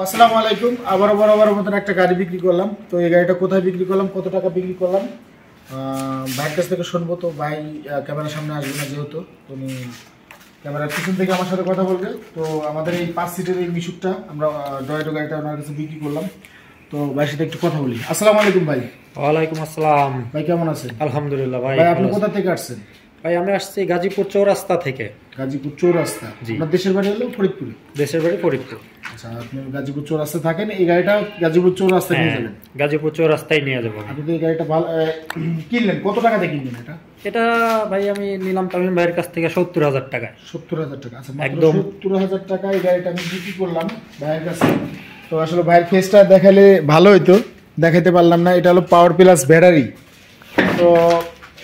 আসসালামু আলাইকুম। আবার বরাবর মতন একটা গাড়ি বিক্রি করলাম। তো এই গাড়িটা কোথায় বিক্রি করলাম, কত টাকা বিক্রি করলাম ভাইয়ের কাছ থেকে শুনবো। তো ভাই ক্যামেরার সামনে আসবে না, যেহেতু তুমি ক্যামেরার পিছন থেকে আমার সাথে কথা বলবে। তো আমাদের এই 5 সিটের এই মিশুকটা আমরা ডয়েটো গাড়িটা ওনার কাছে বিক্রি করলাম। তো ভাইয়ের সাথে একটু কথা বলি। আসসালামু আলাইকুম ভাই। ওয়ালাইকুম আসসালাম ভাই, কেমন আছেন? আলহামদুলিল্লাহ ভাই। ভাই আপনি কোথা থেকে আসছেন? ভাই আমি আসছি গাজীপুর চৌরাস্তা থেকে। গাজীপুর চৌরাস্তা? আপনার দেশের বাড়ি হলো ফরিদপুরে? দেশের বাড়ি ফরিদপুর। আচ্ছা, আপনি গাজীপুর চৌরাস্তা থাকেন, এই গাড়িটা গাজীপুর চৌরাস্তা নিয়ে যাবেন? গাজীপুর চৌরাস্তায় নিয়ে যাবো। আপনি তো এই গাড়িটা ভালো কিনলেন, কত টাকা দিয়ে কিনলেন এটা? এটা ভাই আমি নিলাম তামিম ভাইয়ের কাছ থেকে 70,000 টাকায়। 70,000 টাকা? আচ্ছা, একদম 70,000 টাকা এই গাড়িটা আমি বিক্রি করলাম ভাইয়ের কাছে। তো আসলে ভাইয়ের ফেসটা দেখালে ভালো হইতো, দেখাতে পারলাম না। এটা হলো পাওয়ার প্লাস ব্যাটারি। তো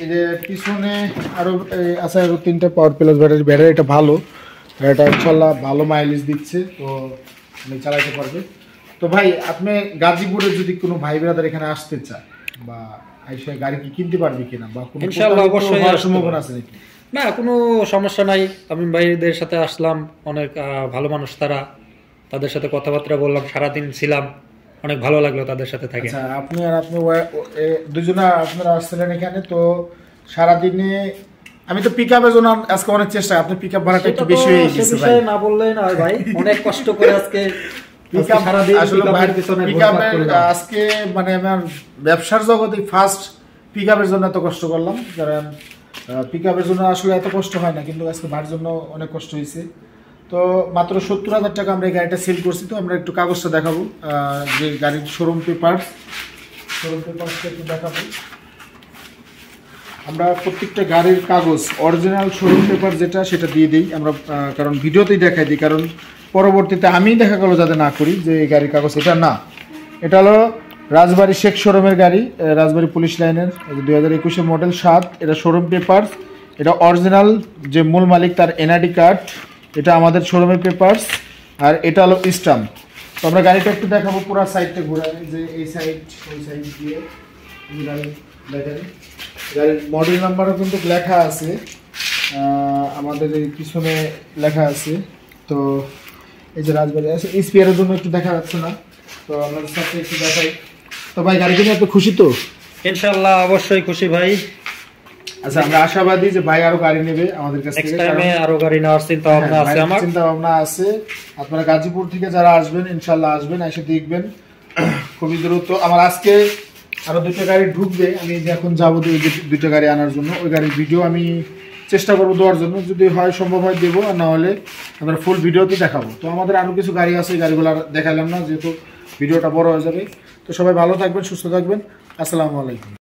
এই যে পিছনে আরো আছে আরো 3টা পাওয়ার প্লাস ব্যাটারি। ব্যাটারিটা ভালো, এটা ইনশাল্লাহ ভালো মাইলেজ দিচ্ছে, তো আমি চালাতে পারবে। তো ভাই, আপনি গাজীপুরে যদি কোনো ভাই ব্রাদার এখানে আসতে চায় বা আইসা গাড়ি কি কিনতে পারবে কিনা, বা কোনো ইনশাআল্লাহ অবশ্যই সম্ভাবনা আছে নাকি? না, কোনো সমস্যা নাই। তামিম ভাইদের সাথে আসলাম, অনেক ভালো মানুষ তারা। তাদের সাথে কথাবার্তা বললাম, সারাদিন ছিলাম, অনেক ভালো লাগলো তাদের সাথে থাকে। আচ্ছা, আপনি দুজনে আপনারা আসছিলেন এখানে। তো সারাদিনে আমি তো পিক আপের জন্য আজকে অনেক চেষ্টা, আপনি পিক আপ ভাড়াটা একটু বেশি হয়ে গেছে ভাই। না বললেই না ভাই, অনেক কষ্ট করে আজকে আজকে মানে আমার ব্যবসার জগতে ফার্স্ট পিক আপের জন্য এত কষ্ট করলাম। কারণ পিক আপের জন্য আসলে এত কষ্ট হয় না, কিন্তু আজকে ভাড়ার জন্য অনেক কষ্ট হয়েছে। তো মাত্র 70,000 টাকা আমরা এই গাড়িটা সেল করছি। তো আমরা একটু কাগজটা দেখাবো, যে গাড়ির শোরুম পেপারসটা একটু দেখাবো। আমরা প্রত্যেকটা গাড়ির কাগজ অরিজিনাল শোরুম পেপার যেটা, সেটা দিয়ে দিই আমরা, কারণ ভিডিওতেই দেখাই দিই। কারণ পরবর্তীতে আমি দেখা গেলো যাতে না করি যে এই গাড়ির কাগজ এটা না। এটা হলো রাজবাড়ী শেখ শোরুমের গাড়ি, রাজবাড়ী পুলিশ লাইনের 2021 মডেল 7। এটা শোরুম পেপার, এটা অরিজিনাল যে মূল মালিক তার এনআইডি কার্ড, এটা আমাদের শোরুমের পেপারস। আর এটা হলো স্টাম্প। তো আমরা গাড়িটা একটু দেখাবো, পুরো সাইডটা ঘোরাই, যে এই সাইড ওই সাইড দিয়ে গাড়ি দেখেন। গাড়ির মডেল নাম্বারও কিন্তু লেখা আছে, আমাদের এই পিছনে লেখা আছে। তো এই যে রাজবাড়ি আছে, স্পিয়ারের জন্য একটু দেখা যাচ্ছে না, তো আমাদের সাথে একটু দেখাই। তো ভাই, গাড়ি কিনে আপনি খুশি তো? ইনশাআল্লাহ অবশ্যই খুশি ভাই। আচ্ছা, আমরা আশাবাদী যে ভাই আরো গাড়ি নেবে আমাদের কাছ থেকে। আরো গাড়ি নেওয়ার চিন্তা ভাবনা আছে, আমার চিন্তা ভাবনা আছে। আপনারা গাজীপুর থেকে যারা আসবেন, ইনশাআল্লাহ আসবেন, এসে দেখবেন খুবই দ্রুত। আমার আজকে আরো 2টা গাড়ি ঢুকবে, আমি যে এখন যাবো 2টা গাড়ি আনার জন্য। ওই গাড়ির ভিডিও আমি চেষ্টা করবো দেওয়ার জন্য, যদি হয় সম্ভব হয় দেবো, আর না হলে আমরা ফুল ভিডিওতে দেখাবো। তো আমাদের আরো কিছু গাড়ি আছে, এই গাড়িগুলো দেখালাম না যেহেতু ভিডিওটা বড় হয়ে যাবে। তো সবাই ভালো থাকবেন, সুস্থ থাকবেন। আসসালামু আলাইকুম।